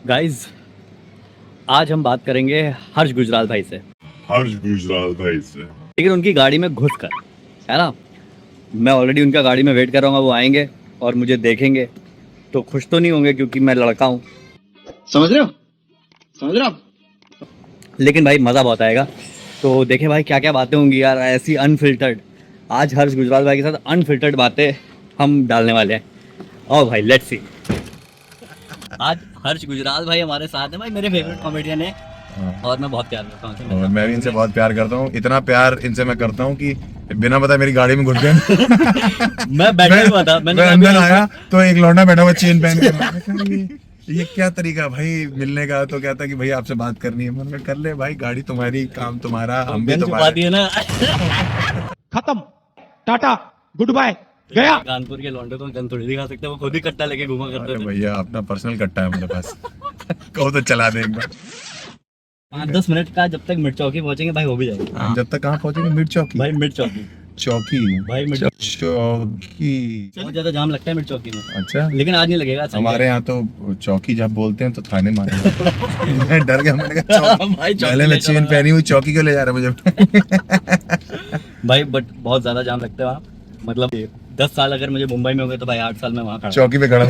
Guys, आज हम बात करेंगे हर्ष गुजराल भाई से, हर्ष गुजराल भाई से। लेकिन उनकी गाड़ी में घुस कर, है ना। मैं ऑलरेडी उनका गाड़ी में वेट कर रहा हूँ, वो आएंगे और मुझे देखेंगे तो खुश तो नहीं होंगे क्योंकि मैं लड़का हूँ, समझ रहे हो? समझ रहे हो आप? लेकिन भाई मज़ा बहुत आएगा। तो देखें भाई क्या क्या बातें होंगी यार, ऐसी अनफिल्टर्ड। आज हर्ष गुजराल भाई के साथ अनफिल्टर्ड बातें हम डालने वाले हैं। और भाई लेट्स सी। आज हर्ष गुजराल भाई हमारे साथ हैं। भाई मेरे फेवरेट कॉमेडियन है और मैं बहुत प्यार करता हूँ और मैं भी इनसे बहुत प्यार करता हूँ। इतना प्यार इनसे मैं करता हूँ कि बिना बताए मेरी गाड़ी में घुस गए। मैं बैठा हुआ था, मैं अंदर आया तो एक लौंडा बैठा हुआ चेन पहन के। मैंने कहा, ये क्या तरीका भाई मिलने का। तो कहता कि भाई आपसे बात करनी है। मैंने कहा कर ले भाई, गाड़ी तुम्हारी, काम तुम्हारा, हम भी तुम्हारे। ना। खत्म, टाटा, गुड बाय, गया। कानपुर के लौंडे तो गन थोड़ी दिखा सकते, वो खुद ही कट्टा लेके घुमा करते अरे थे। भैया अपना पर्सनल कट्टा है मेरे पास। कहो तो चला दे एक बार। 5-10 मिनट का जब तक मिर्च चौकी पहुंचेंगे भाई हो भी जाएगा। जब तक कहाँ पहुंचेंगे? मिर्च चौकी। भाई मिर्च चौकी, चौकी भाई मिर्च चौकी। बहुत ज्यादा जाम लगता है मिर्च चौकी में, अच्छा, लेकिन आज नहीं लगेगा। हमारे यहाँ तो चौकी जब बोलते हैं तो थाने मारे। मैं डर गया, मैंने कहा चौकी। भाई चौकी पहले मैं लेकर चेन आ- पहनी हुई चौकी क्यों ले जा रहा है मुझे? भाई बट बहुत ज्यादा जाम लगता है वहाँ। मतलब 10 साल अगर मुझे मुंबई में हो गए तो भाई 8 साल में वहाँ खड़ा। चौकी पे खड़ा।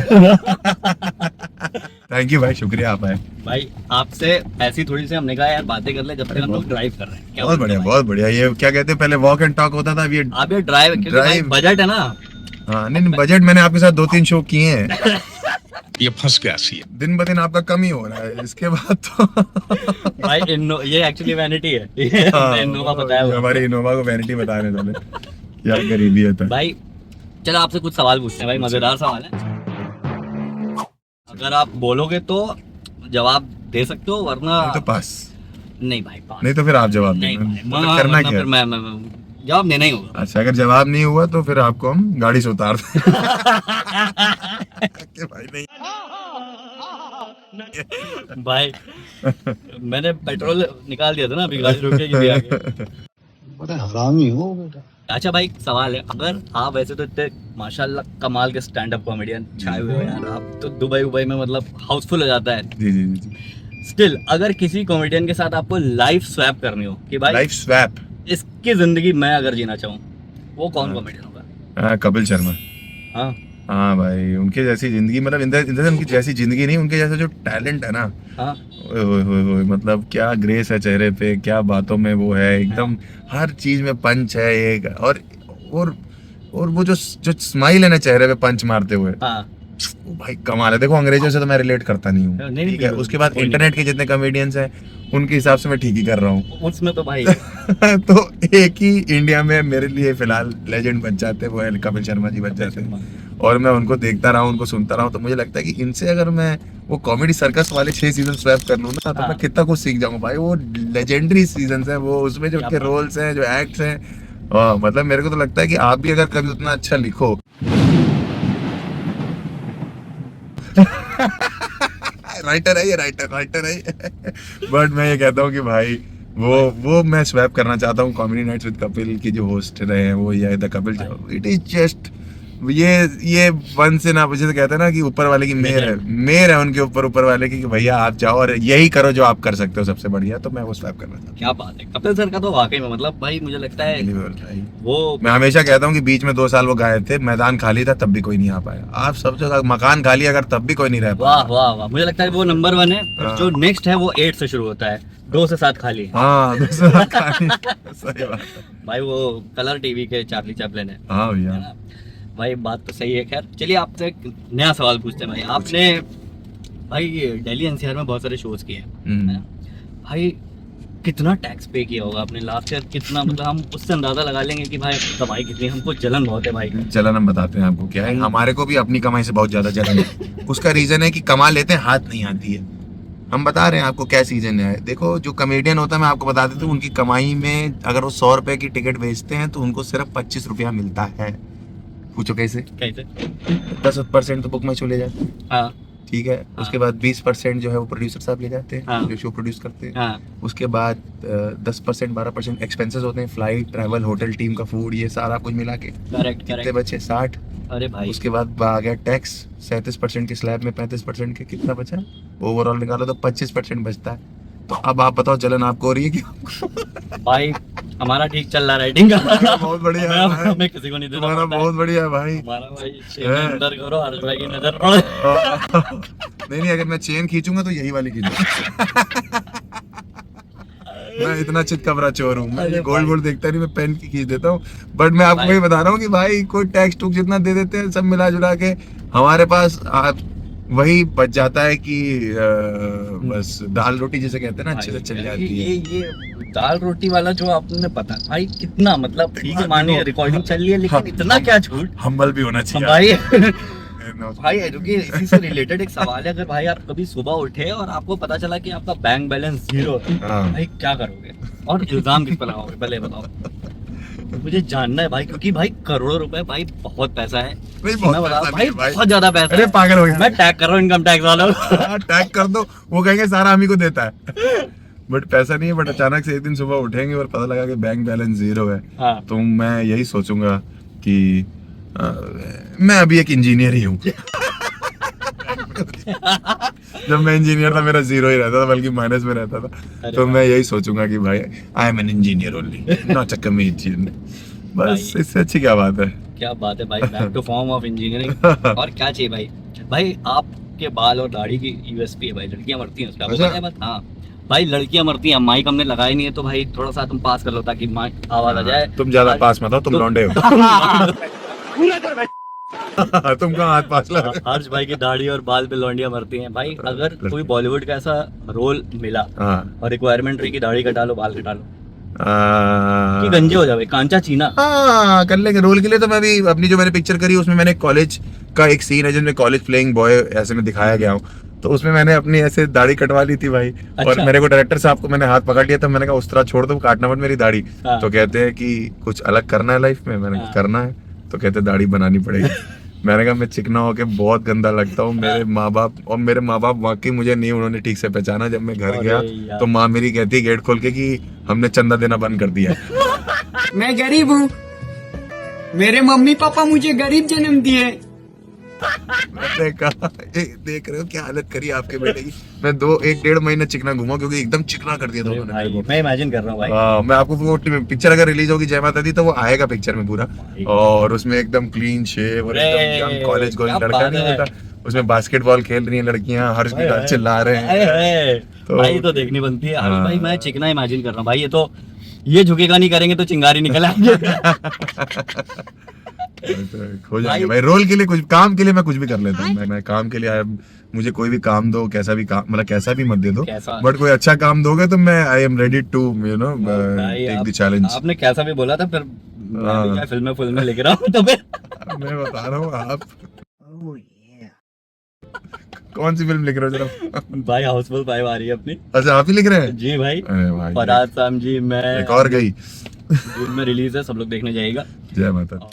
थैंक यू भाई, शुक्रिया आप आए। भाई आपसे ऐसी थोड़ी सी हमने कहा यार बातें कर ले जब तक हम लोग ड्राइव कर रहे हैं। क्या बहुत बोलते बढ़िया, हो बहुत बढ़िया। ये क्या कहते हैं, पहले वॉक एंड टॉक होता था, अब ये भाई? आप ये ड्राइव, क्योंकि भाई Drive। बजट है ना। हाँ नहीं, बजट मैंने आपके साथ 2-3 शो किए हैं। ये फंस गया सी। दिन ब दिन आपका कम ही हो रहा है। इसके बाद तो भाई ये एक्चुअली वैनिटी है। ये हमने इनोवा बताया हुआ है। हमारे इनोवा को वैनिटी बता रहे थे। यार गरीबी है। भाई चलो आपसे कुछ सवाल पूछते हैं भाई, मजेदार सवाल है। अगर आप बोलोगे तो जवाब दे सकते हो, वरना नहीं तो पास। नहीं भाई पास। नहीं तो फिर आप जवाब नहीं देंगे। भाई, मतलब करना वरना क्या फिर है? मैं जवाब देना ही होगा। अच्छा, अगर जवाब नहीं हुआ तो फिर आपको हम गाड़ी से उतार दें। कि भाई नहीं। भाई मैंने पेट्रोल निकाल दिया था ना, अभी गाड़ी रुकेगी भी आगे। बड़ा हरामी हो बेटा। अच्छा भाई सवाल है, अगर आप वैसे तो इतने माशाल्लाह कमाल के स्टैंड अप कॉमेडियन छाए हुए हो यार, आप तो दुबई में मतलब हाउसफुल हो जाता है। जी जी जी। स्टिल अगर किसी कॉमेडियन के साथ आपको लाइफ स्वैप करनी हो कि भाई लाइफ स्वैप। इसकी जिंदगी मैं अगर जीना चाहूँ, वो कौन कॉमेडियन होगा? हाँ, कपिल शर्मा। हाँ हाँ भाई, उनके जैसी जिंदगी, मतलब इंदर उनकी जैसी जिंदगी नहीं, उनके जैसा जो टैलेंट है ना, हाँ ओए होए होए होए, मतलब क्या ग्रेस है चेहरे पे, क्या बातों में वो है, एकदम हर चीज में पंच है एक। और वो जो स्माइल है ना चेहरे पे पंच मारते हुए, हाँ वो भाई कमाल है। देखो अंग्रेजों से तो मैं रिलेट करता नहीं हूँ, नहीं, ठीक है। बिल्कुल, उसके बाद कोई नहीं। इंटरनेट के जितने कॉमेडियंस हैं उनके हिसाब से मैं ठीक ही कर रहा हूँ। उसमें तो भाई तो एक ही इंडिया में मेरे लिए फिलहाल लेजेंड बन जाते हैं, वो है कपिल शर्मा जी बन जाते हैं। और मैं उनको देखता रहा हूँ, उनको सुनता रहा हूँ, तो मुझे लगता है कि इनसे अगर मैं वो कॉमेडी सर्कस वाले 6 सीजन स्वैप कर लूँ ना, तो हाँ। मैं कितना कुछ सीख जाऊंगा भाई। वो लेजेंडरी सीजन है वो, उसमें जो क्या उनके बात। रोल्स हैं, जो एक्ट्स हैं, मतलब मेरे को तो लगता है कि आप भी अगर कभी उतना अच्छा लिखो। राइटर है ये, राइटर है। बट मैं ये कहता हूँ कि भाई वो मैं स्वैप करना चाहता हूँ। कॉमेडी नाइट्स विद कपिल की जो होस्ट रहे हैं वो, ये the Kapil, it is just ये वन से ना, मुझे तो कहते हैं ना कि ऊपर वाले की मेहर है उनके ऊपर वाले की, कि भैया आप जाओ और यही करो जो आप कर सकते हो सबसे बढ़िया। तो मैं वो स्वैप करना चाहता क्या बात है, कपिल सर का तो वाकई में मतलब भाई मुझे लगता है हूँ। वो मैं हमेशा कहता हूँ कि बीच में 2 साल वो गायब थे, मैदान खाली था तब भी कोई नहीं आ पाया। आप सब जगह मकान खाली अगर तब भी कोई नहीं रह वाह पाया। वाह वाह, मुझे लगता है वो नंबर 1 है। हाँ। जो नेक्स्ट है वो 8 से शुरू होता है, 2 से 7 खाली है। हाँ, दूसरा खाली। सही बात है। भाई वो कलर टीवी के चार्ली चैपलिन है। हाँ है भैया। ना? भाई बात तो सही है। खैर चलिए आपसे एक नया सवाल पूछते हैं भाई। आपने भाई दिल्ली एनसीआर में बहुत सारे शोज किए हैं, है ना? भाई कितना टैक्स पे किया होगा आपने लास्ट ईयर? कितना, मतलब हम उससे अंदाजा लगा लेंगे कि भाई कमाई कितनी। हमको जलन बहुत है भाई। चलन हम बताते हैं आपको क्या है। हमारे को भी अपनी कमाई से बहुत ज्यादा जलन है। उसका रीजन है कि कमा लेते हैं, हाथ नहीं आती है। हम बता रहे हैं आपको क्या सीजन है। देखो जो कॉमेडियन होता है, मैं आपको बता देता हूँ, उनकी कमाई में अगर वो 100 रुपए की टिकट बेचते हैं तो उनको सिर्फ 25 रुपया मिलता है। पूछो कैसे? कैसे? 10% तो बुक में चले जाते हैं, हाँ ठीक है। उसके बाद 20% जो है वो प्रोड्यूसर साहब ले जाते हैं, हाँ। जो शो प्रोड्यूस करते हैं। हाँ उसके बाद 10% 12% एक्सपेंसेस होते हैं, फ्लाइट, ट्रैवल, होटल, टीम का फूड, ये सारा कुछ मिला के करेक्ट कितने करेक्ट। बचे? 60। अरे भाई उसके बाद आ गया टैक्स 37% के स्लैब में 35% के कितना बचा, ओवरऑल निकालो तो 25% बचता है। तो अब आप बताओ जलन आपको हो रही है कि भाई हमारा ठीक चल रहा है राइटिंग का। बहुत बढ़िया है भाई। हमें किसी को नहीं देना तुम्हारा पड़ता है। बहुत बढ़िया है भाई। हमारा भाई है। शेर अंदर करो, हर भाई की नजर पड़े। नहीं अगर मैं चेन खींचूंगा तो यही वाली खींचूंगा। मैं इतना चितकबरा चोर हूँ, मैं अरे गोल्ड भाई। गोल्ड देखता नहीं, मैं पेन की खींच देता हूँ। बट मैं आपको भाई। वही बता रहा हूँ कि भाई कोई टैक्स टूक जितना दे देते हैं सब मिला जुला के हमारे पास वही बच जाता है कि बस दाल रोटी जिसे कहते हैं ना अच्छे से चल जाती है। ये दाल रोटी वाला जो आपने पता भाई कितना मतलब ठीक है, मानिए रिकॉर्डिंग चल रही है लेकिन इतना क्या झूठ हम्बल भी होना चाहिए भाई। भाई रुकिए, इसी से रिलेटेड एक सवाल है, अगर भाई आप कभी सुबह उठे और आपको पता चला कि आपका बैंक बैलेंस 0 है, हाँ। भाई क्या करोगे और इल्जाम किस पर लगाओगे, पहले बताओ। मुझे जानना है भाई, क्योंकि भाई करोड़ों रुपए भाई बहुत पैसा है। नहीं, बहुत मैं बता पैसा भाई नहीं है भाई। बहुत ज्यादा पैसा अरे है। पागल हो गया। मैं टैग कर रहा हूँ इनकम टैक्स वालों को। टैग कर दो, वो कहेंगे सारा हम ही को देता है। बट पैसा नहीं है, बट अचानक से एक दिन सुबह उठेंगे और पता लगा कि बैंक बैलेंस 0 है। हाँ। तो मैं यही सोचूंगा कि मैं अभी एक इंजीनियर ही हूँ। जब मैं इंजीनियर था मेरा 0 ही रहता था, बल्कि माइनस में रहता था। अरे तो वाह। मैं यही सोचूंगा कि भाई I am an engineer only, not a comedian. बस भाई। इससे अच्छी क्या बात है। क्या बात है भाई, back to form of engineering. और क्या चाहिए भाई। भाई आपके बाल और दाढ़ी की यूएसपी है भाई, लड़कियां मरती हैं उसका, आपको अच्छा। पता है बात? हाँ भाई लड़कियां मरती हैं, माइक हमने लगाई नहीं है तो भाई थोड़ा सा तुम पास कर लो ताकि माइक आवाज आ जाए। तुम ज्यादा पास मत आओ, तुम लौंडे हो। तुम कहाँ हाथ पास लगा। हर्ष भाई की दाढ़ी और बाल पे लौंडियां मरती हैं भाई। अगर कोई बॉलीवुड का ऐसा रोल मिला हाँ और रिक्वायरमेंट रही कि दाढ़ी कटा लो बाल कटा लो कि गंजे हो जावे, कांचा चीना। हाँ कर लेंगे रोल के लिए। तो मैं भी अपनी जो मैंने पिक्चर करी उसमें मैंने कॉलेज का एक सीन है जिसमें कॉलेज प्लेइंग बॉय ऐसे में दिखाया गया हूँ। तो उसमें मैंने अपनी ऐसे दाढ़ी कटवा ली थी भाई। और अच्छा। मेरे को डायरेक्टर साहब को मैंने हाथ पकड़ लिया था, मैंने कहा उस तरह छोड़ दो, काटना मत मेरी दाढ़ी। हाँ। तो कहते हैं कि कुछ अलग करना है लाइफ में, मैंने कहा हाँ। करना है। तो कहते दाढ़ी बनानी पड़ेगी। मैंने कहा मैं चिकना होके बहुत गंदा लगता हूँ, मेरे माँ बाप वाकई मुझे नहीं उन्होंने ठीक से पहचाना। जब मैं घर अरे गया यार। तो माँ मेरी कहती है गेट खोल के कि हमने चंदा देना बंद कर दिया है। मैं गरीब हूँ, मेरे मम्मी पापा मुझे गरीब जन्म दिए। मैंने कहा देख रहे हो क्या हालत करी आपके बेटे की। मैं 1-1.5 महीने चिकना घूमा क्योंकि एकदम चिकना कर दिया था अरे उन्होंने भाई मेरे को। मैं इमेजिन कर रहा हूँ भाई। हाँ, मैं आपको वो पिक्चर अगर रिलीज होगी जय माता दी तो वो आएगा पिक्चर में पूरा। और उसमें एकदम क्लीन शेव और एकदम यंग कॉलेज गोइंग क्या लड़का बात नहीं है। होता। उसमें बास्केटबॉल खेल रही हैं लड़कियां, हर्ष भी अरे, चिल्ला रहे हैं। अरे, तो- भाई तो देखनी बनती है। हाँ। भाई मैं चिकना इमेजिन कर रहा हूँ भाई, ये झुकेगा नहीं करेंगे तो चिंगारी निकल आएंगे। हो जाएंगे भाई रोल के लिए, कुछ काम के लिए मैं कुछ भी कर लेता हूँ। मैं काम के लिए मुझे कोई भी काम दो, कैसा भी काम, मतलब कैसा भी मत दे दो, कैसा? बट कोई अच्छा काम दोगे तो मैं आई एम रेडी टू भाई, टेक द चैलेंज। आपने कैसा भी बोला था, फिर मैं भी हाँ। क्या फिल्में लिख रहा हूँ तो फिर मैं बता रहा हूँ आप कौन सी फिल्म लिख रहे हो जरा। भाई हाउसफुल 5 आ रही है अपनी। अच्छा आप ही लिख रहे हैं। जी भाई, अरे भाई फरहाद साहब जी, मैं एक और गई। जून में रिलीज है, सब लोग देखने जाइएगा। जय माता।